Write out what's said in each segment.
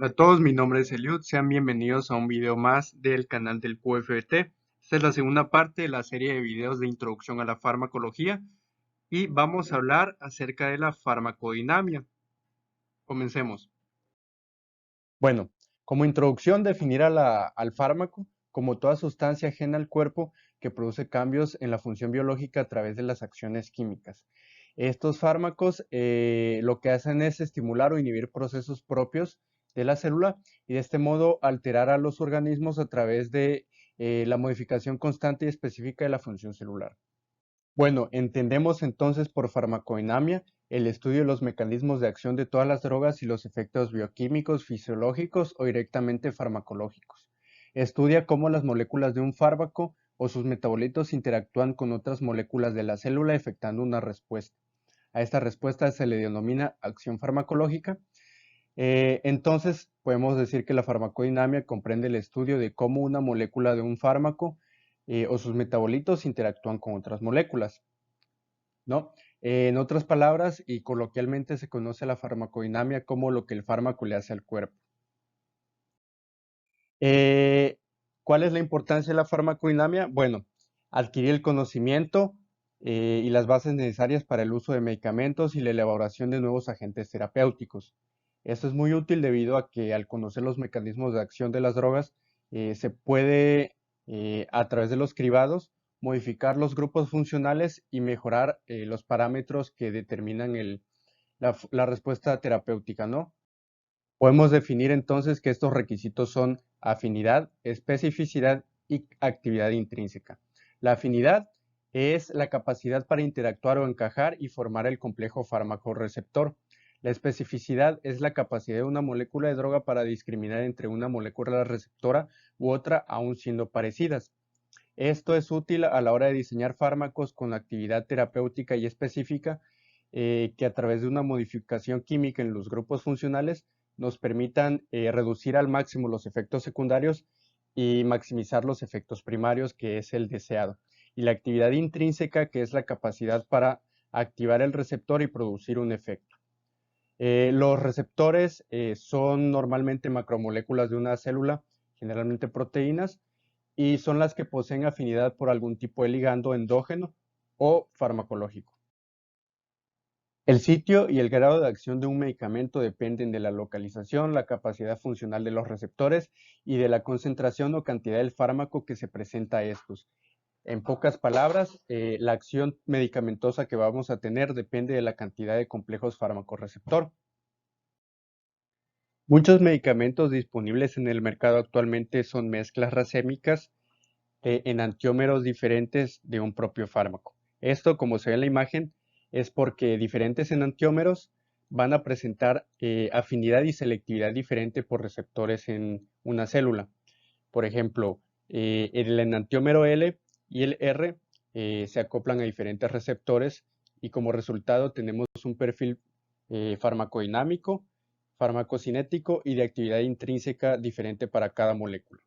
Hola a todos, mi nombre es Eliud, sean bienvenidos a un video más del canal del QFT. Esta es la segunda parte de la serie de videos de introducción a la farmacología y vamos a hablar acerca de la farmacodinamia. Comencemos. Bueno, como introducción, definir al fármaco como toda sustancia ajena al cuerpo que produce cambios en la función biológica a través de las acciones químicas. Estos fármacos lo que hacen es estimular o inhibir procesos propios de la célula y de este modo alterar a los organismos a través de la modificación constante y específica de la función celular. Bueno, entendemos entonces por farmacodinamia el estudio de los mecanismos de acción de todas las drogas y los efectos bioquímicos, fisiológicos o directamente farmacológicos. Estudia cómo las moléculas de un fármaco o sus metabolitos interactúan con otras moléculas de la célula efectuando una respuesta. A esta respuesta se le denomina acción farmacológica. Entonces, podemos decir que la farmacodinamia comprende el estudio de cómo una molécula de un fármaco o sus metabolitos interactúan con otras moléculas. ¿No? En otras palabras, y coloquialmente se conoce la farmacodinamia como lo que el fármaco le hace al cuerpo. Eh, ¿Cuál es la importancia de la farmacodinamia? Bueno, adquirir el conocimiento y las bases necesarias para el uso de medicamentos y la elaboración de nuevos agentes terapéuticos. Esto es muy útil debido a que al conocer los mecanismos de acción de las drogas, se puede, a través de los cribados, modificar los grupos funcionales y mejorar los parámetros que determinan la respuesta terapéutica, ¿no? Podemos definir entonces que estos requisitos son afinidad, especificidad y actividad intrínseca. La afinidad es la capacidad para interactuar o encajar y formar el complejo fármaco-receptor. La especificidad es la capacidad de una molécula de droga para discriminar entre una molécula receptora u otra aun siendo parecidas. Esto es útil a la hora de diseñar fármacos con actividad terapéutica y específica que a través de una modificación química en los grupos funcionales nos permitan reducir al máximo los efectos secundarios y maximizar los efectos primarios, que es el deseado. Y la actividad intrínseca, que es la capacidad para activar el receptor y producir un efecto. Los receptores son normalmente macromoléculas de una célula, generalmente proteínas, y son las que poseen afinidad por algún tipo de ligando endógeno o farmacológico. El sitio y el grado de acción de un medicamento dependen de la localización, la capacidad funcional de los receptores y de la concentración o cantidad del fármaco que se presenta a estos. En pocas palabras, la acción medicamentosa que vamos a tener depende de la cantidad de complejos fármaco-receptor. Muchos medicamentos disponibles en el mercado actualmente son mezclas racémicas enantiómeros diferentes de un propio fármaco. Esto, como se ve en la imagen, es porque diferentes enantiómeros van a presentar afinidad y selectividad diferente por receptores en una célula. Por ejemplo, el enantiómero L y el R se acoplan a diferentes receptores y como resultado tenemos un perfil farmacodinámico, farmacocinético y de actividad intrínseca diferente para cada molécula.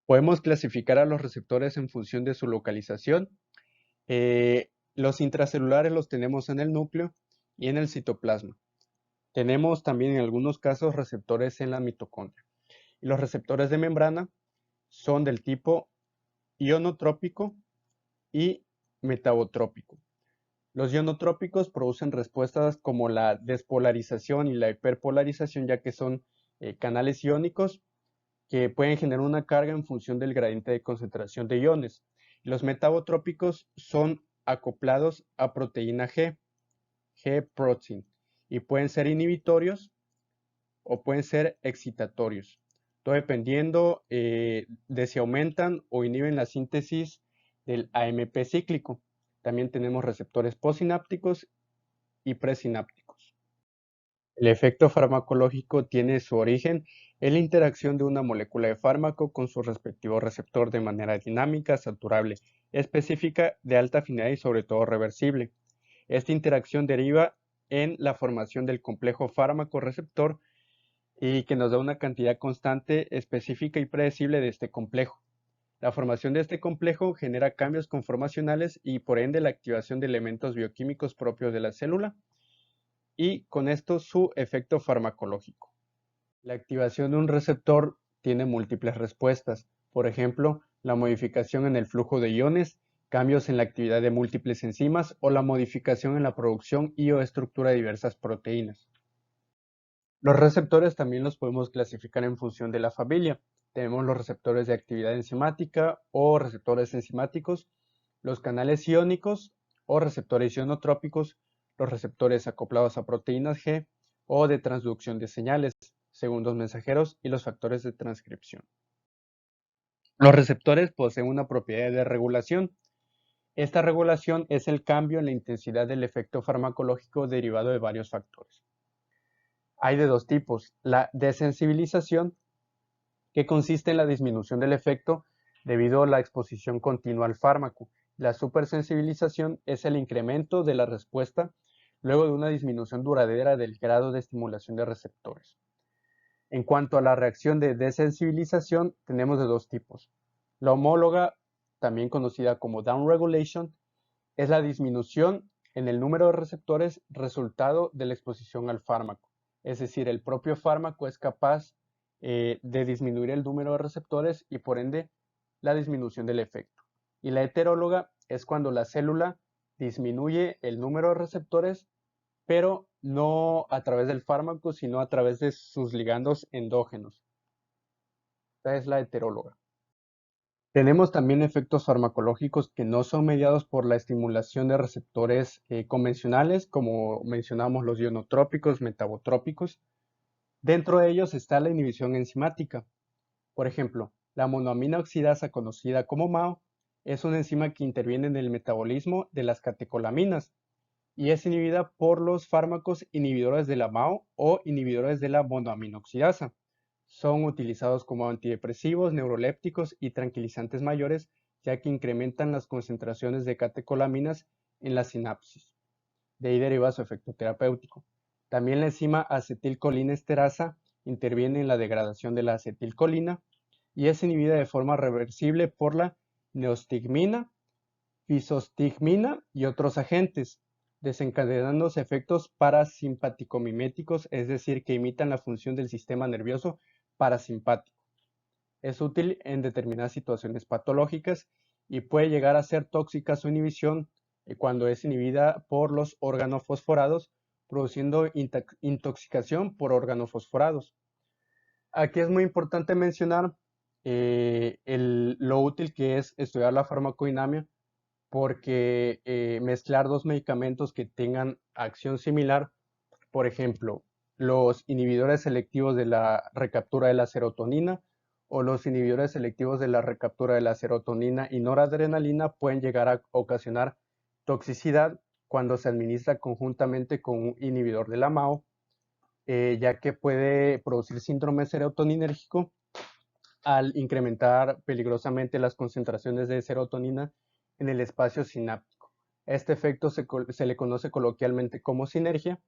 Podemos clasificar a los receptores en función de su localización. Los intracelulares los tenemos en el núcleo y en el citoplasma. Tenemos también en algunos casos receptores en la mitocondria. Y los receptores de membrana son del tipo ionotrópico y metabotrópico. Los ionotrópicos producen respuestas como la despolarización y la hiperpolarización, ya que son canales iónicos que pueden generar una carga en función del gradiente de concentración de iones. Los metabotrópicos son acoplados a proteína G, G-protein, y pueden ser inhibitorios o pueden ser excitatorios, todo dependiendo de si aumentan o inhiben la síntesis del AMP cíclico. También tenemos receptores postsinápticos y presinápticos. El efecto farmacológico tiene su origen en la interacción de una molécula de fármaco con su respectivo receptor de manera dinámica, saturable, específica, de alta afinidad y sobre todo reversible. Esta interacción deriva en la formación del complejo fármaco-receptor y que nos da una cantidad constante, específica y predecible de este complejo. La formación de este complejo genera cambios conformacionales y por ende la activación de elementos bioquímicos propios de la célula y con esto su efecto farmacológico. La activación de un receptor tiene múltiples respuestas. Por ejemplo, la modificación en el flujo de iones, cambios en la actividad de múltiples enzimas o la modificación en la producción y o estructura de diversas proteínas. Los receptores también los podemos clasificar en función de la familia. Tenemos los receptores de actividad enzimática o receptores enzimáticos, los canales iónicos o receptores ionotrópicos, los receptores acoplados a proteínas G o de transducción de señales, segundos mensajeros y los factores de transcripción. Los receptores poseen una propiedad de regulación. Esta regulación es el cambio en la intensidad del efecto farmacológico derivado de varios factores. Hay de dos tipos: la desensibilización, que consiste en la disminución del efecto debido a la exposición continua al fármaco. La supersensibilización es el incremento de la respuesta luego de una disminución duradera del grado de estimulación de receptores. En cuanto a la reacción de desensibilización, tenemos de dos tipos. La homóloga, también conocida como downregulation, es la disminución en el número de receptores resultado de la exposición al fármaco. Es decir, el propio fármaco es capaz de disminuir el número de receptores y por ende la disminución del efecto. Y la heteróloga es cuando la célula disminuye el número de receptores, pero no a través del fármaco, sino a través de sus ligandos endógenos. Esta es la heteróloga. Tenemos también efectos farmacológicos que no son mediados por la estimulación de receptores convencionales, como mencionamos los ionotrópicos, metabotrópicos. Dentro de ellos está la inhibición enzimática. Por ejemplo, la monoamina oxidasa, conocida como MAO, es una enzima que interviene en el metabolismo de las catecolaminas y es inhibida por los fármacos inhibidores de la MAO o inhibidores de la monoamina oxidasa. Son utilizados como antidepresivos, neurolépticos y tranquilizantes mayores, ya que incrementan las concentraciones de catecolaminas en la sinapsis. De ahí deriva su efecto terapéutico. También la enzima acetilcolinesterasa interviene en la degradación de la acetilcolina y es inhibida de forma reversible por la neostigmina, fisostigmina y otros agentes, desencadenando efectos parasimpático-miméticos, es decir, que imitan la función del sistema nervioso parasimpático. Es útil en determinadas situaciones patológicas y puede llegar a ser tóxica su inhibición cuando es inhibida por los organofosforados, produciendo intoxicación por organofosforados. Aquí es muy importante mencionar lo útil que es estudiar la farmacodinamia, porque mezclar dos medicamentos que tengan acción similar, por ejemplo, los inhibidores selectivos de la recaptura de la serotonina o los inhibidores selectivos de la recaptura de la serotonina y noradrenalina, pueden llegar a ocasionar toxicidad cuando se administra conjuntamente con un inhibidor de la MAO, ya que puede producir síndrome serotoninérgico al incrementar peligrosamente las concentraciones de serotonina en el espacio sináptico. Este efecto se le conoce coloquialmente como sinergia,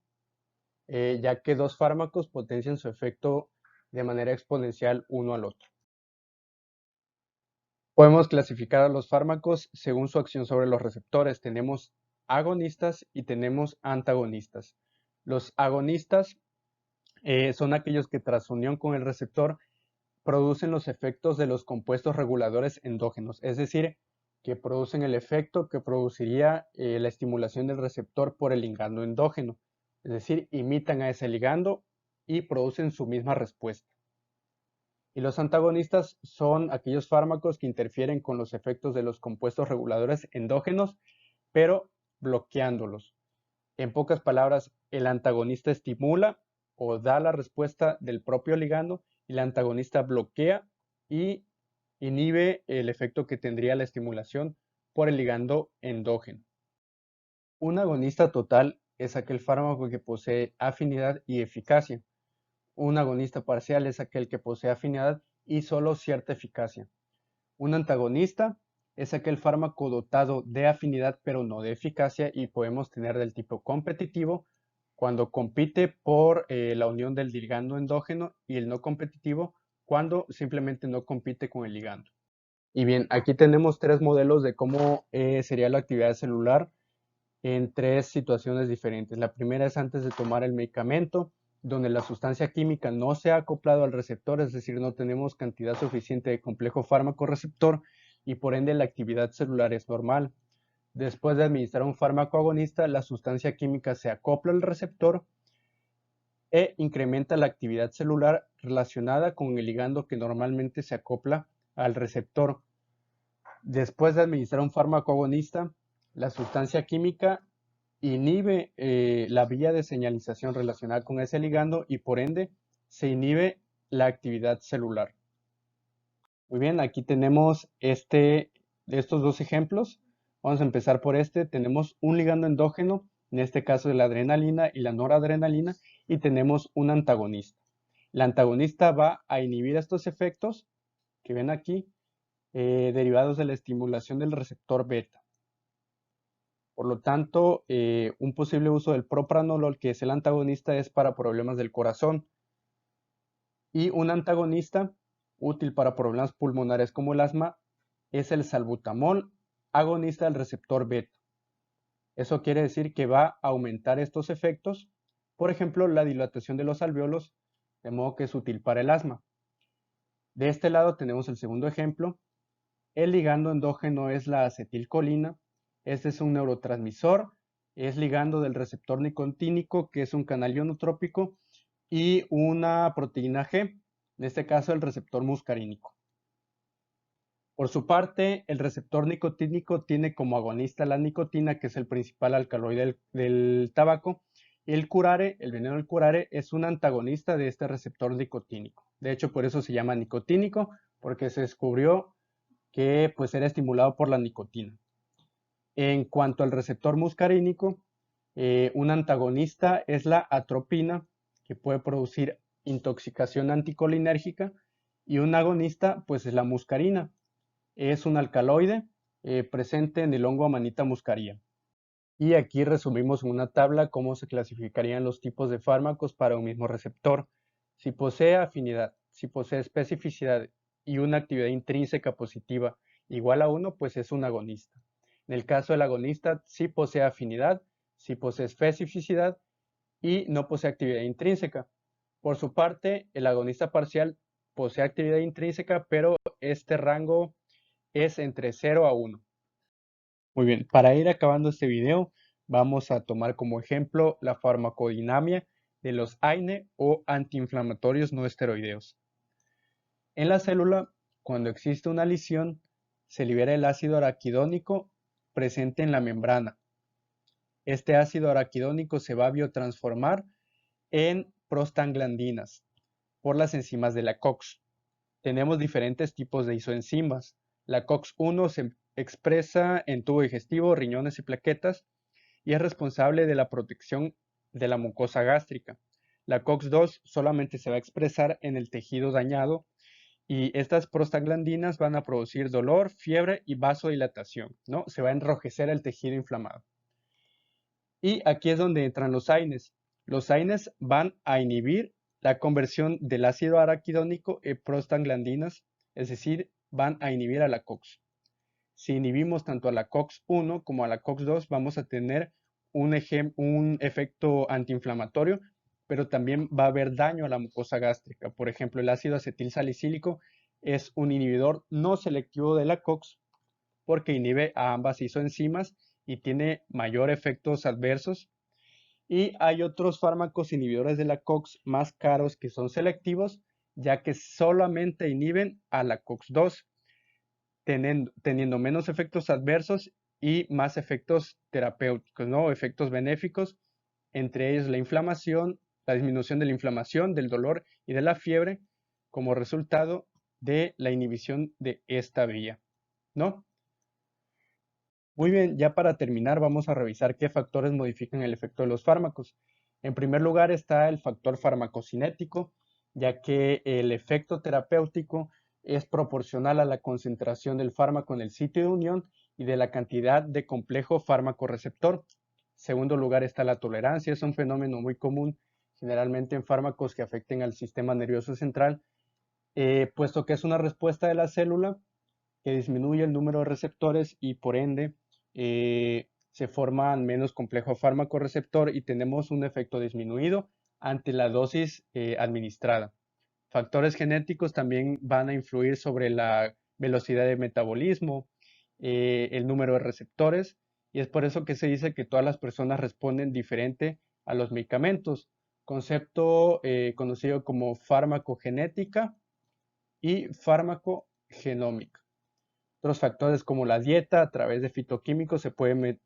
ya que dos fármacos potencian su efecto de manera exponencial uno al otro. Podemos clasificar a los fármacos según su acción sobre los receptores. Tenemos agonistas y tenemos antagonistas. Los agonistas son aquellos que tras unión con el receptor producen los efectos de los compuestos reguladores endógenos, es decir, que producen el efecto que produciría la estimulación del receptor por el ligando endógeno, es decir, imitan a ese ligando y producen su misma respuesta. Y los antagonistas son aquellos fármacos que interfieren con los efectos de los compuestos reguladores endógenos, pero bloqueándolos. En pocas palabras, el antagonista estimula o da la respuesta del propio ligando y el antagonista bloquea y inhibe el efecto que tendría la estimulación por el ligando endógeno. Un agonista total es aquel fármaco que posee afinidad y eficacia. Un agonista parcial es aquel que posee afinidad y solo cierta eficacia. Un antagonista es aquel fármaco dotado de afinidad pero no de eficacia y podemos tener del tipo competitivo cuando compite por la unión del ligando endógeno y el no competitivo cuando simplemente no compite con el ligando. Y bien, aquí tenemos tres modelos de cómo sería la actividad celular en tres situaciones diferentes. La primera es antes de tomar el medicamento, donde la sustancia química no se ha acoplado al receptor, es decir, no tenemos cantidad suficiente de complejo fármaco receptor y por ende la actividad celular es normal. Después de administrar un fármaco agonista, la sustancia química se acopla al receptor e incrementa la actividad celular relacionada con el ligando que normalmente se acopla al receptor. Después de administrar un fármaco agonista, la sustancia química inhibe la vía de señalización relacionada con ese ligando y por ende se inhibe la actividad celular. Muy bien, aquí tenemos estos dos ejemplos. Vamos a empezar por este. Tenemos un ligando endógeno, en este caso de la adrenalina y la noradrenalina, y tenemos un antagonista. El antagonista va a inhibir estos efectos que ven aquí, derivados de la estimulación del receptor beta. Por lo tanto, un posible uso del propranolol, que es el antagonista, es para problemas del corazón. Y un antagonista útil para problemas pulmonares como el asma es el salbutamol, agonista del receptor beta. Eso quiere decir que va a aumentar estos efectos, por ejemplo, la dilatación de los alvéolos, de modo que es útil para el asma. De este lado tenemos el segundo ejemplo. El ligando endógeno es la acetilcolina. Este es un neurotransmisor, es ligando del receptor nicotínico, que es un canal ionotrópico, y una proteína G, en este caso el receptor muscarínico. Por su parte, el receptor nicotínico tiene como agonista la nicotina, que es el principal alcaloide del tabaco. El curare, el veneno del curare, es un antagonista de este receptor nicotínico. De hecho, por eso se llama nicotínico, porque se descubrió que pues, era estimulado por la nicotina. En cuanto al receptor muscarínico, un antagonista es la atropina, que puede producir intoxicación anticolinérgica, y un agonista pues es la muscarina. Es un alcaloide presente en el hongo Amanita muscaria. Y aquí resumimos en una tabla cómo se clasificarían los tipos de fármacos para un mismo receptor. Si posee afinidad, si posee especificidad y una actividad intrínseca positiva igual a 1, pues es un agonista. En el caso del agonista, si posee afinidad, si posee especificidad y no posee actividad intrínseca. Por su parte, el agonista parcial posee actividad intrínseca, pero este rango es entre 0 a 1. Muy bien, para ir acabando este video, vamos a tomar como ejemplo la farmacodinamia de los AINE o antiinflamatorios no esteroideos. En la célula, cuando existe una lesión, se libera el ácido araquidónico presente en la membrana. Este ácido araquidónico se va a biotransformar en prostaglandinas por las enzimas de la COX. Tenemos diferentes tipos de isoenzimas. La COX-1 se expresa en tubo digestivo, riñones y plaquetas y es responsable de la protección de la mucosa gástrica. La COX-2 solamente se va a expresar en el tejido dañado y estas prostaglandinas van a producir dolor, fiebre y vasodilatación, ¿no? Se va a enrojecer el tejido inflamado. Y aquí es donde entran los AINES. Los AINES van a inhibir la conversión del ácido araquidónico en prostaglandinas, es decir, van a inhibir a la COX. Si inhibimos tanto a la COX-1 como a la COX-2, vamos a tener un efecto antiinflamatorio, pero también va a haber daño a la mucosa gástrica. Por ejemplo, el ácido acetilsalicílico es un inhibidor no selectivo de la COX porque inhibe a ambas isoenzimas y tiene mayor efectos adversos. Y hay otros fármacos inhibidores de la COX más caros que son selectivos, ya que solamente inhiben a la COX-2, teniendo menos efectos adversos y más efectos terapéuticos, ¿no? Efectos benéficos, entre ellos la inflamación, la disminución de la inflamación, del dolor y de la fiebre como resultado de la inhibición de esta vía, ¿no? Muy bien, ya para terminar vamos a revisar qué factores modifican el efecto de los fármacos. En primer lugar está el factor farmacocinético, ya que el efecto terapéutico es proporcional a la concentración del fármaco en el sitio de unión y de la cantidad de complejo fármaco-receptor. Segundo lugar está la tolerancia, es un fenómeno muy común generalmente en fármacos que afecten al sistema nervioso central, puesto que es una respuesta de la célula que disminuye el número de receptores y por ende se forman menos complejo fármaco receptor y tenemos un efecto disminuido ante la dosis administrada. Factores genéticos también van a influir sobre la velocidad de metabolismo, el número de receptores, y es por eso que se dice que todas las personas responden diferente a los medicamentos, concepto conocido como farmacogenética y farmacogenómica. Otros factores como la dieta a través de fitoquímicos se pueden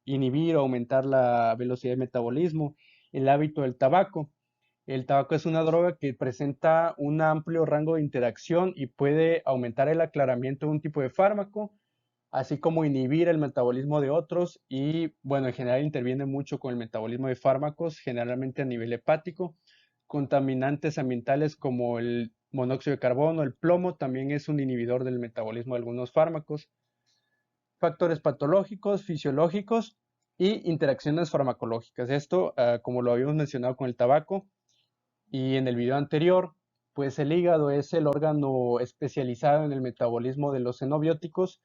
inhibir o aumentar la velocidad de metabolismo, el hábito del tabaco. El tabaco es una droga que presenta un amplio rango de interacción y puede aumentar el aclaramiento de un tipo de fármaco, así como inhibir el metabolismo de otros y, bueno, en general interviene mucho con el metabolismo de fármacos, generalmente a nivel hepático. Contaminantes ambientales como el monóxido de carbono, el plomo, también es un inhibidor del metabolismo de algunos fármacos. Factores patológicos, fisiológicos y interacciones farmacológicas. Esto, como lo habíamos mencionado con el tabaco, y en el video anterior, pues el hígado es el órgano especializado en el metabolismo de los xenobióticos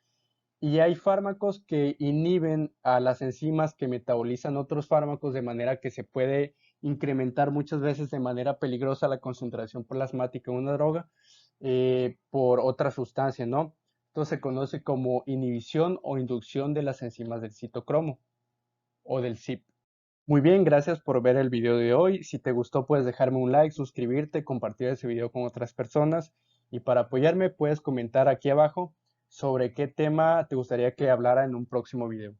y hay fármacos que inhiben a las enzimas que metabolizan otros fármacos de manera que se puede incrementar muchas veces de manera peligrosa la concentración plasmática de una droga por otra sustancia, ¿no? Esto se conoce como inhibición o inducción de las enzimas del citocromo o del CYP. Muy bien, gracias por ver el video de hoy. Si te gustó, puedes dejarme un like, suscribirte, compartir ese video con otras personas. Y para apoyarme, puedes comentar aquí abajo sobre qué tema te gustaría que hablara en un próximo video.